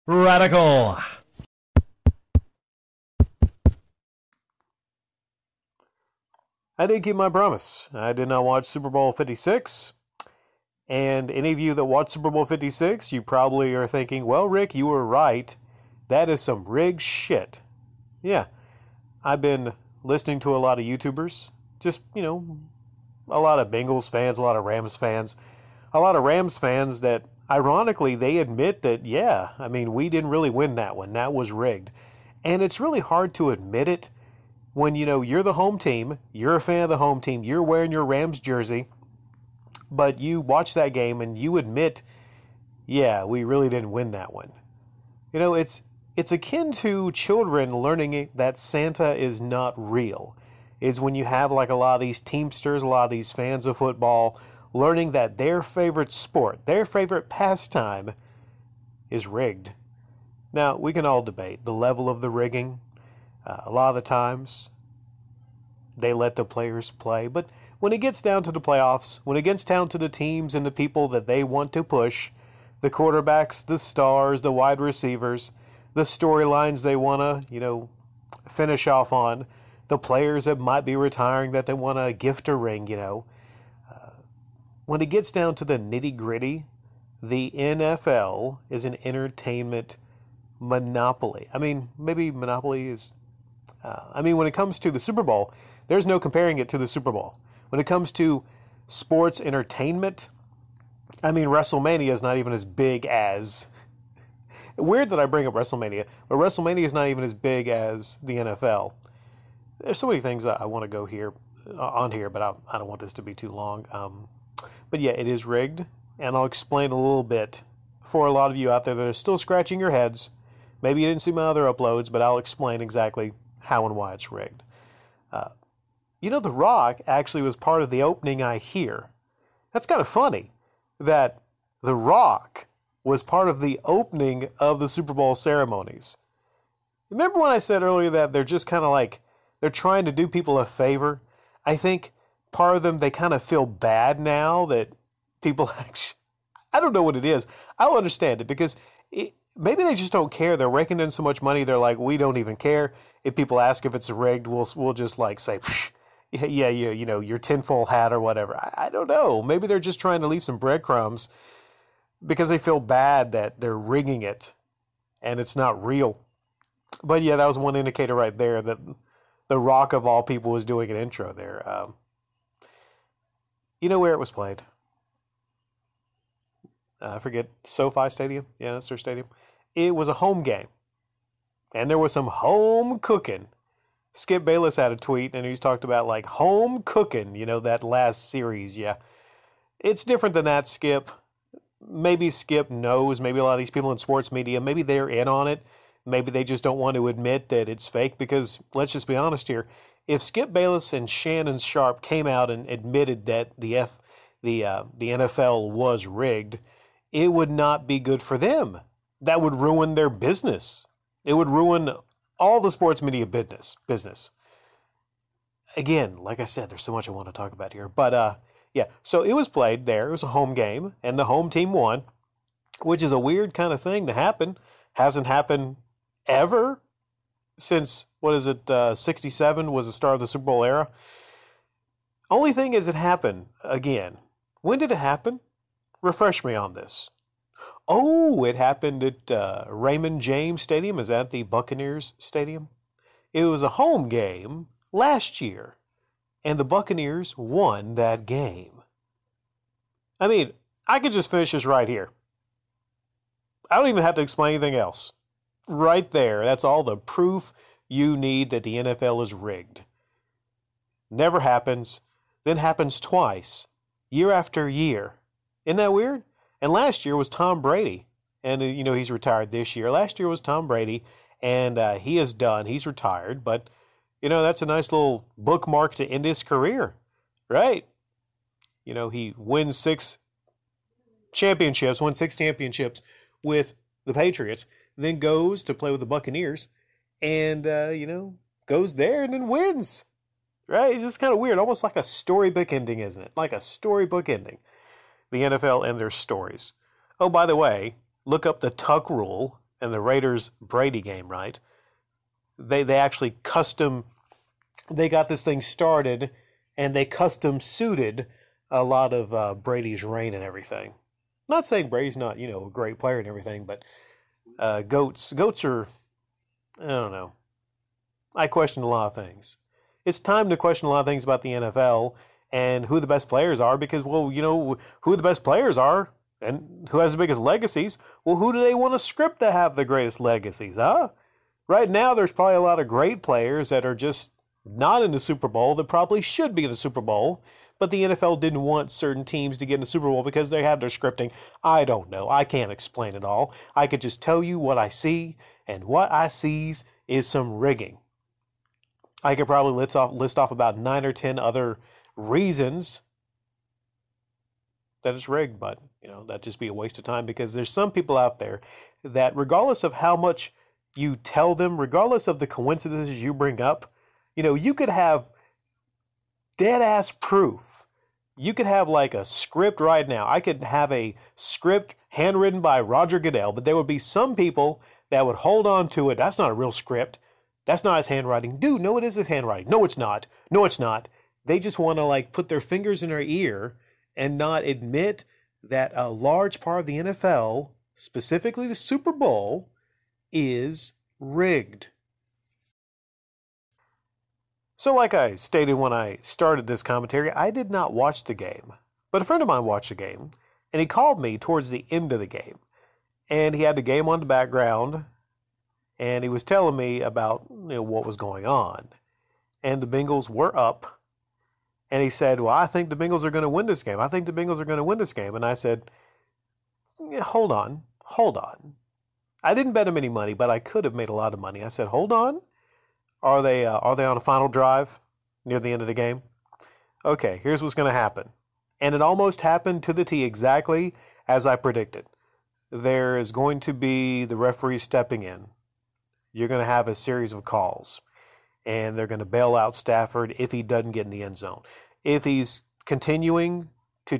Radical. I did keep my promise. I did not watch Super Bowl 56. And any of you that watch Super Bowl 56, you probably are thinking, well, Rick, you were right. That is some rigged shit. Yeah. I've been listening to a lot of YouTubers. Just, a lot of Bengals fans, a lot of Rams fans. A lot of Rams fans that, ironically, they admit that, yeah, we didn't really win that one. That was rigged. And it's really hard to admit it when, you're the home team, you're a fan of the home team, you're wearing your Rams jersey, but you watch that game and you admit, yeah, we really didn't win that one. It's akin to children learning that Santa is not real. It's when you have like a lot of these teamsters, a lot of these fans of football, learning that their favorite sport, their favorite pastime is rigged. Now, we can all debate the level of the rigging. A lot of the times, they let the players play. But when it gets down to the playoffs, when it gets down to the teams and the people that they want to push, the quarterbacks, the stars, the wide receivers, the storylines they want to, finish off on, the players that might be retiring that they want to gift a ring, when it gets down to the nitty-gritty, the NFL is an entertainment monopoly. Maybe monopoly is... when it comes to the Super Bowl, there's no comparing it to the Super Bowl. When it comes to sports entertainment, WrestleMania is not even as big as... Weird that I bring up WrestleMania, but WrestleMania is not even as big as the NFL. There's so many things that I want to go on here, but I don't want this to be too long. But yeah, it is rigged, and I'll explain a little bit for a lot of you out there that are still scratching your heads. Maybe you didn't see my other uploads, but I'll explain exactly how and why it's rigged. The Rock actually was part of the opening, I hear. That's kind of funny that The Rock was part of the opening of the Super Bowl ceremonies. Remember when I said earlier that they're just kind of like, they're trying to do people a favor? I think part of them, they kind of feel bad now that people actually, I don't know what it is. I'll understand it because maybe they just don't care. They're raking in so much money. They're like, we don't even care. If people ask if it's rigged, we'll just like say, yeah, your tinfoil hat or whatever. I don't know. Maybe they're just trying to leave some breadcrumbs because they feel bad that they're rigging it and it's not real. But yeah, that was one indicator right there that The Rock of all people was doing an intro there. You know where it was played? I forget, SoFi Stadium? Yeah, that's their stadium. It was a home game. And there was some home cooking. Skip Bayless had a tweet, and he's talked about, like, home cooking, that last series, yeah. It's different than that, Skip. Maybe Skip knows, maybe a lot of these people in sports media, maybe they're in on it. Maybe they just don't want to admit that it's fake, because, let's just be honest here, if Skip Bayless and Shannon Sharp came out and admitted that the NFL was rigged, it would not be good for them. That would ruin their business. It would ruin all the sports media business. Again, like I said, there's so much I want to talk about here. But, yeah, so it was played there. It was a home game, and the home team won, which is a weird kind of thing to happen. Hasn't happened ever since, 67 was the start of the Super Bowl era. Only thing is it happened again. When did it happen? Refresh me on this. Oh, it happened at Raymond James Stadium. Is that the Buccaneers Stadium? It was a home game last year, and the Buccaneers won that game. I could just finish this right here. I don't even have to explain anything else. Right there, that's all the proof you need that the NFL is rigged. Never happens, then happens twice, year after year. Isn't that weird? And last year was Tom Brady. And, he's retired this year. Last year was Tom Brady, and he is done. He's retired. But, that's a nice little bookmark to end his career, right? He wins 6 championships with the Patriots, then goes to play with the Buccaneers, and, goes there and then wins. Right? It's just kind of weird. Almost like a storybook ending, isn't it? Like a storybook ending. The NFL and their stories. Oh, by the way, look up the tuck rule. and the Raiders Brady game, right? They actually they got this thing started, and they custom suited a lot of Brady's reign and everything. Not saying Brady's not, a great player and everything, but goats are, I don't know. I question a lot of things. It's time to question a lot of things about the NFL and who the best players are because, well, who the best players are and who has the biggest legacies. Well, who do they want to script to have the greatest legacies, huh? Right now, there's probably a lot of great players that are just not in the Super Bowl that probably should be in the Super Bowl, but the NFL didn't want certain teams to get in the Super Bowl because they have their scripting. I don't know. I can't explain it all. I could just tell you what I see, and what I see is some rigging. I could probably list off about 9 or 10 other reasons that it's rigged, but that'd just be a waste of time because there's some people out there that regardless of how much you tell them, regardless of the coincidences you bring up, you could have dead ass proof. You could have like a script right now. I could have a script handwritten by Roger Goodell, but there would be some people that would hold on to it. That's not a real script. That's not his handwriting. Dude, no, it is his handwriting. No, it's not. No, it's not. They just want to put their fingers in their ear and not admit that a large part of the NFL, specifically the Super Bowl, is rigged. So like I stated when I started this commentary, I did not watch the game. But a friend of mine watched the game, and he called me towards the end of the game. And he had the game on the background, and he was telling me about what was going on. And the Bengals were up. And he said, well, I think the Bengals are going to win this game. I think the Bengals are going to win this game. And I said, hold on. I didn't bet him any money, but I could have made a lot of money. I said, hold on. Are they on a final drive near the end of the game? Okay, here's what's going to happen. And it almost happened to the T exactly as I predicted. There is going to be the referee stepping in. You're going to have a series of calls. And they're going to bail out Stafford if he doesn't get in the end zone. If he's continuing to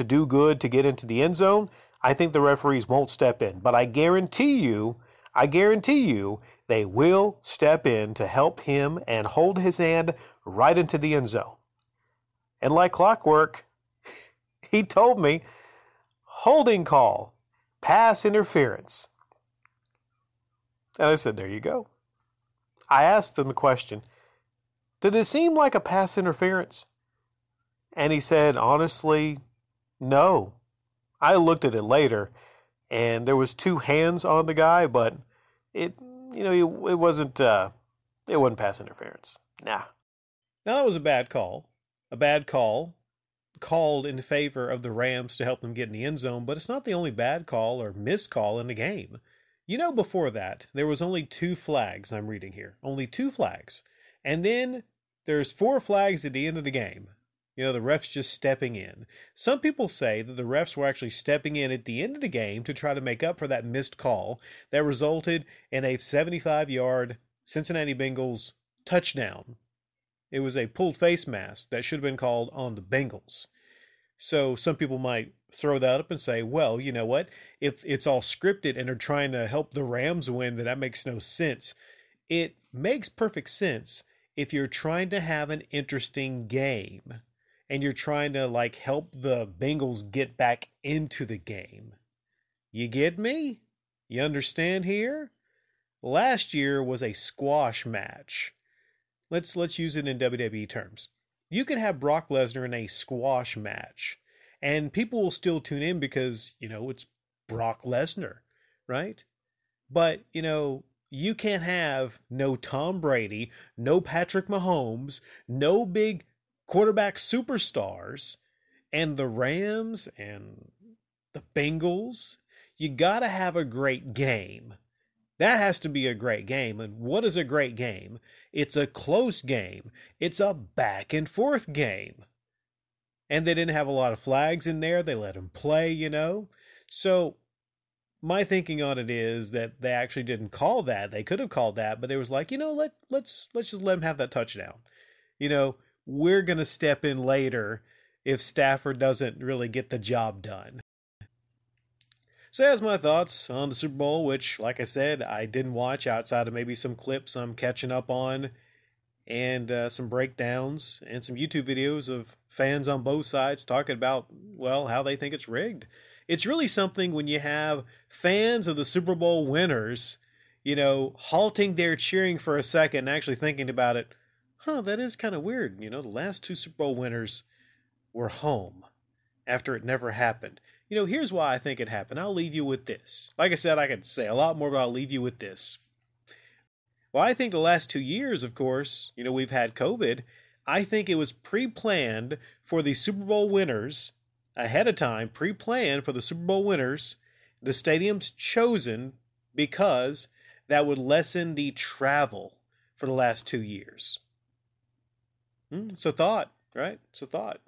do good to get into the end zone, I think the referees won't step in. But I guarantee you, they will step in to help him and hold his hand right into the end zone. And like clockwork, he told me, holding call, pass interference. And I said, there you go. I asked him a question. Did it seem like a pass interference? And he said, honestly, no. I looked at it later, and there was 2 hands on the guy, but it wasn't pass interference. Nah. Now that was a bad call. A bad call called in favor of the Rams to help them get in the end zone, but it's not the only bad call or missed call in the game. Before that, there was only 2 flags I'm reading here. Only 2 flags. And then there's 4 flags at the end of the game. The refs just stepping in. Some people say that the refs were actually stepping in at the end of the game to try to make up for that missed call that resulted in a 75-yard Cincinnati Bengals touchdown. It was a pulled face mask that should have been called on the Bengals. So some people might throw that up and say, well, you know what? If it's all scripted and they're trying to help the Rams win, then that makes no sense. It makes perfect sense if you're trying to have an interesting game and you're trying to help the Bengals get back into the game. You get me? You understand here? Last year was a squash match. Let's use it in WWE terms. You could have Brock Lesnar in a squash match, and people will still tune in because, it's Brock Lesnar, right? But, you can't have no Tom Brady, no Patrick Mahomes, no big quarterback superstars, and the Rams and the Bengals. You got to have a great game. That has to be a great game. And what is a great game? It's a close game. It's a back and forth game. And they didn't have a lot of flags in there. They let them play, So my thinking on it is that they actually didn't call that. They could have called that, but they was like, let's just let them have that touchdown. We're going to step in later if Stafford doesn't really get the job done. So that's my thoughts on the Super Bowl, which, like I said, I didn't watch outside of maybe some clips I'm catching up on and some breakdowns and some YouTube videos of fans on both sides talking about, well, how they think it's rigged. It's really something when you have fans of the Super Bowl winners, halting their cheering for a second and actually thinking about it. That is kind of weird. The last two Super Bowl winners were home after it never happened. Here's why I think it happened. I'll leave you with this. Like I said, I could say a lot more, but I'll leave you with this. Well, I think the last 2 years, of course, we've had COVID. I think it was pre-planned for the Super Bowl winners ahead of time, pre-planned for the Super Bowl winners, the stadiums chosen because that would lessen the travel for the last 2 years. It's a thought, right? It's a thought.